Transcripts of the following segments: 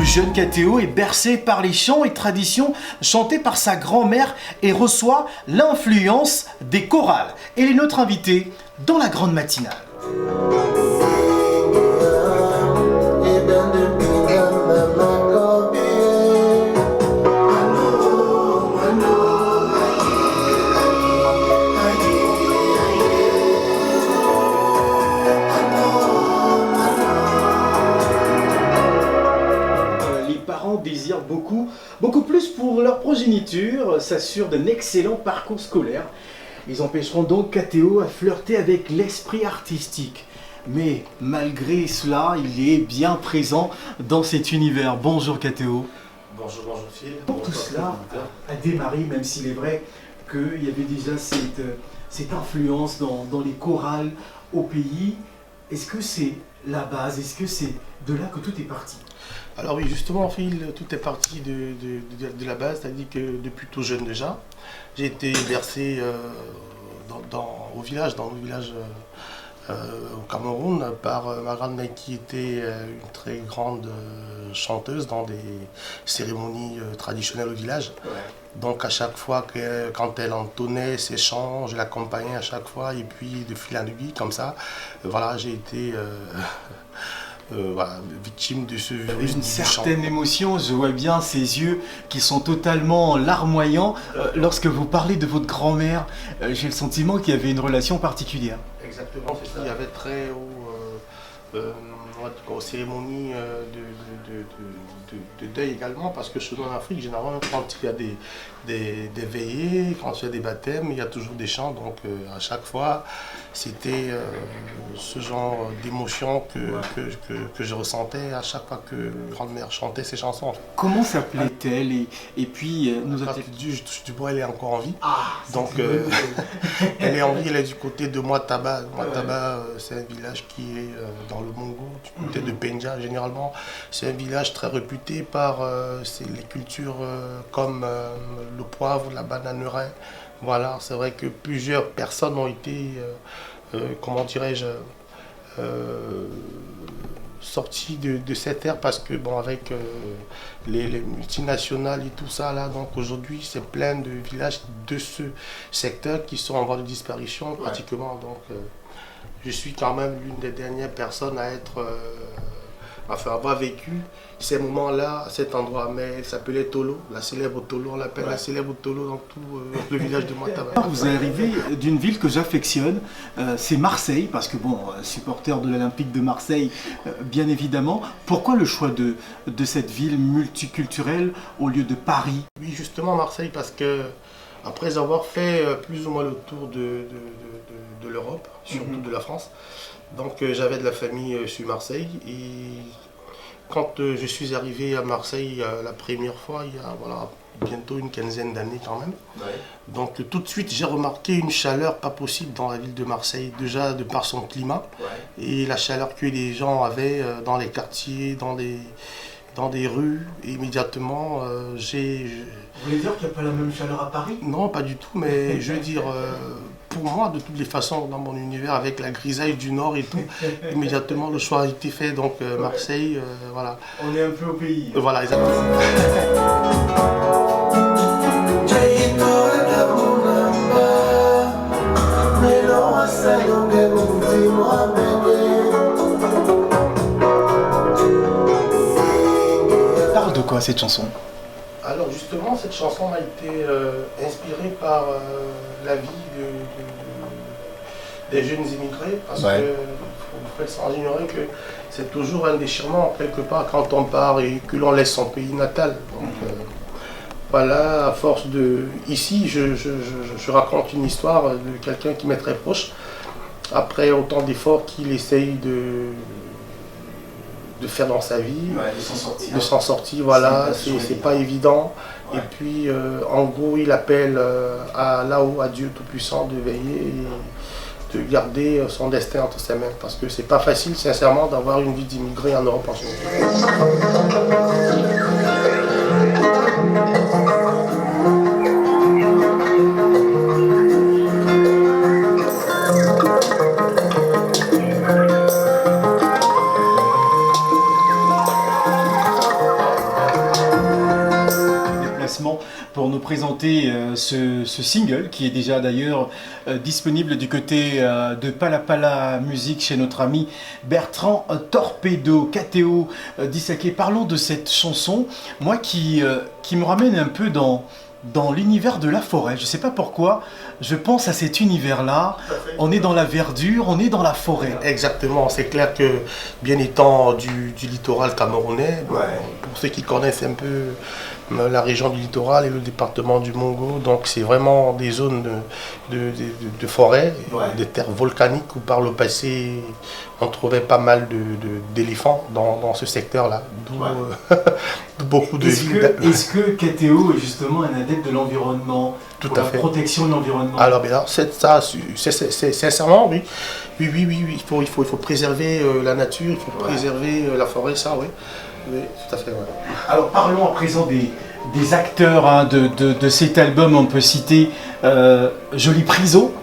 jeune KTO est bercé par les chants et traditions chantés par sa grand-mère et reçoit l'influence des chorales. Elle est notre invitée dans la grande matinale. Désirent beaucoup plus pour leur progéniture, s'assurent d'un excellent parcours scolaire. Ils empêcheront donc KTO à flirter avec l'esprit artistique. Mais malgré cela, il est bien présent dans cet univers. Bonjour KTO. Bonjour Phil. Pour tout cela a démarré, même s'il est vrai qu'il y avait déjà cette influence dans les chorales au pays. Est-ce que c'est la base? Est-ce que c'est de là que tout est parti? Alors oui, justement, Phil, tout est parti de la base, c'est-à-dire que depuis tout jeune déjà, j'ai été bercé dans le village au Cameroun par ma grand-mère qui était une très grande chanteuse dans des cérémonies traditionnelles au village. Ouais. Donc à chaque fois quand elle entonnait ses chants, je l'accompagnais à chaque fois et puis de fil en aiguille comme ça, voilà, j'ai été victime de ce virus. Une certaine émotion, je vois bien ces yeux qui sont totalement larmoyants. Lorsque vous parlez de votre grand-mère, j'ai le sentiment qu'il y avait une relation particulière. Exactement, c'est ça. Il y avait très aux cérémonies de deuil également, parce que chez nous en Afrique, généralement, quand il y a des veillées, quand il y a des baptêmes, il y a toujours des chants. Donc à chaque fois, c'était ce genre d'émotion que je ressentais à chaque fois que grand-mère chantait ses chansons. Comment s'appelait-elle et puis nous a-t-elle dit du bois, elle est encore en vie. Donc elle est en vie, elle est du côté de Moitaba. Moitaba, c'est un village qui est dans le Mongo, du côté de Penja généralement. C'est un village très réputé par les cultures comme le poivre, la bananeraie. Voilà, c'est vrai que plusieurs personnes ont été, comment dirais-je, sorties de cette ère parce que, bon, avec les multinationales et tout ça, là, donc aujourd'hui, c'est plein de villages de ce secteur qui sont en voie de disparition pratiquement. Donc, je suis quand même l'une des dernières personnes à être, avoir vécu ces moments-là à cet endroit. Mais elle s'appelait Tolo, la célèbre Tolo, on l'appelle la célèbre Tolo dans tout le village de Moitaba. Vous arrivez d'une ville que j'affectionne, c'est Marseille, parce que bon, supporter de l'Olympique de Marseille, bien évidemment. Pourquoi le choix de cette ville multiculturelle au lieu de Paris? Oui, justement Marseille, parce que après avoir fait plus ou moins le tour de l'Europe, surtout de la France, donc j'avais de la famille sur Marseille et quand je suis arrivé à Marseille la première fois, il y a bientôt une quinzaine d'années quand même, donc tout de suite j'ai remarqué une chaleur pas possible dans la ville de Marseille, déjà de par son climat et la chaleur que les gens avaient dans les quartiers, dans des rues, et immédiatement j'ai... Vous voulez dire qu'il n'y a pas la même chaleur à Paris? Non, pas du tout, mais je veux dire, pour moi, de toutes les façons, dans mon univers, avec la grisaille du Nord et tout, immédiatement le choix a été fait, donc Marseille, voilà. On est un peu au pays. Voilà, exactement. Parle de quoi cette chanson? Alors justement, cette chanson m'a été inspirée par la vie des jeunes immigrés, parce que vous faites sans ignorer que c'est toujours un déchirement quelque part quand on part et que l'on laisse son pays natal. Donc voilà, à force de... Ici, je raconte une histoire de quelqu'un qui m'est très proche, après autant d'efforts qu'il essaye de faire dans sa vie, de s'en sortir, voilà, c'est pas évident. Et puis, en gros, il appelle là-haut à Dieu Tout-Puissant de veiller et de garder son destin entre ses mains. Parce que c'est pas facile, sincèrement, d'avoir une vie d'immigré en Europe en ce moment. présenter ce single qui est déjà d'ailleurs disponible du côté de Palapala Musique chez notre ami Bertrand Torpedo, KTO Disake. Parlons de cette chanson, moi qui me ramène un peu dans l'univers de la forêt. Je ne sais pas pourquoi, je pense à cet univers-là. On est dans la verdure, on est dans la forêt. Exactement, c'est clair que bien étant du littoral camerounais, pour ceux qui connaissent un peu la région du littoral et le département du Mongo, donc c'est vraiment des zones de forêt, des terres volcaniques où par le passé on trouvait pas mal d'éléphants dans ce secteur-là, d'où beaucoup de villes. Est-ce que KTO est justement un adepte de l'environnement, tout pour à la fait. protection de l'environnement? Alors, bien, c'est sincèrement, oui. Oui. Il faut préserver la nature, il faut préserver la forêt, ça, oui. Oui, tout à fait, ouais. Alors, parlons à présent des acteurs de cet album. On peut citer Joly Priso,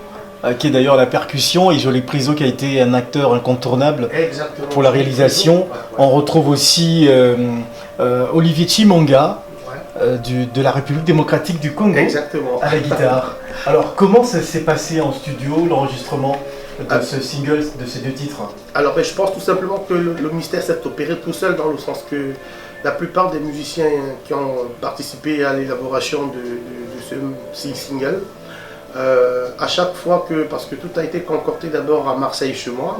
qui est d'ailleurs la percussion, et Joly Priso qui a été un acteur incontournable pour la réalisation. On retrouve aussi Olivier Chimanga, de la République démocratique du Congo, à la guitare. Alors, comment ça s'est passé en studio, l'enregistrement de ce single, de ces deux titres? Alors, je pense tout simplement que le mystère s'est opéré tout seul, dans le sens que la plupart des musiciens qui ont participé à l'élaboration de ce single, à chaque fois parce que tout a été concocté d'abord à Marseille chez moi.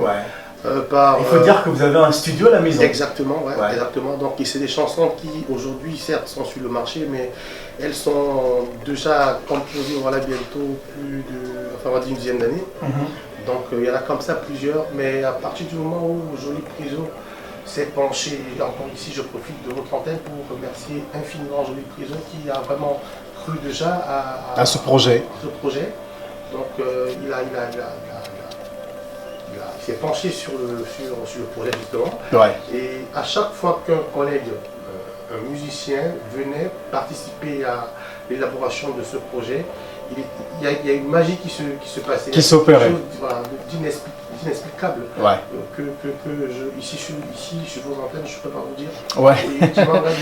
Il faut dire que vous avez un studio à la maison. Exactement, exactement. Donc c'est des chansons qui aujourd'hui certes sont sur le marché, mais elles sont déjà composées bientôt on va dire une dizaine d'années. Donc il y en a comme ça plusieurs, mais à partir du moment où Joly Priso s'est penché, encore ici je profite de votre antenne pour remercier infiniment Joly Priso qui a vraiment cru déjà à ce projet. Donc il s'est penché sur le projet justement. Et à chaque fois qu'un collègue, un musicien venait participer à l'élaboration de ce projet, il y a une magie qui se passait. Qui s'opérait. D'inexplicable. Ici, je vous entends, je ne peux pas vous dire.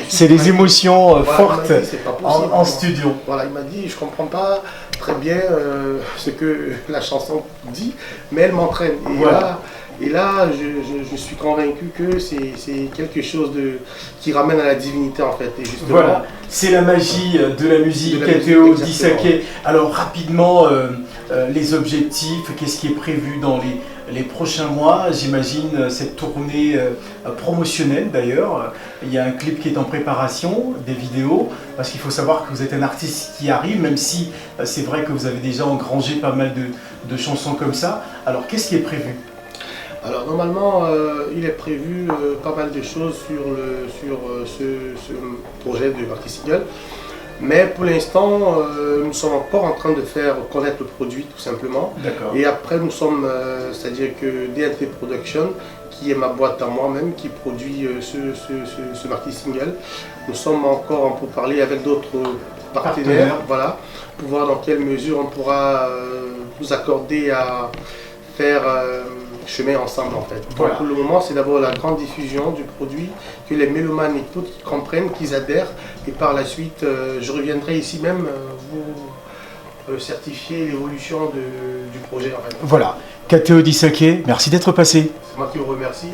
C'est des émotions fortes en studio. Voilà, il m'a dit, je ne comprends pas très bien ce que la chanson dit, mais elle m'entraîne. Et là, je suis convaincu que c'est quelque chose qui ramène à la divinité en fait. Et justement, voilà, c'est la magie de la musique, KTO Disake. Alors rapidement, les objectifs, qu'est-ce qui est prévu dans les prochains mois? J'imagine cette tournée promotionnelle d'ailleurs. Il y a un clip qui est en préparation, des vidéos, parce qu'il faut savoir que vous êtes un artiste qui arrive, même si c'est vrai que vous avez déjà engrangé pas mal de chansons comme ça. Alors qu'est-ce qui est prévu? Alors normalement, il est prévu pas mal de choses sur ce projet de Marty Single. Mais pour l'instant, nous sommes encore en train de faire connaître le produit tout simplement. Et après, nous sommes, c'est-à-dire que DNT Production, qui est ma boîte à moi-même, qui produit ce Marty Single. Nous sommes encore en pourparlers avec d'autres partenaires, voilà, pour voir dans quelle mesure on pourra nous accorder à faire chemin ensemble en fait. Donc pour le moment, c'est d'abord la grande diffusion du produit, que les mélomanes et tout comprennent, qu'ils adhèrent, et par la suite, je reviendrai ici même vous certifier l'évolution du projet en fait. Voilà, KTO Disake, merci d'être passé. C'est moi qui vous remercie.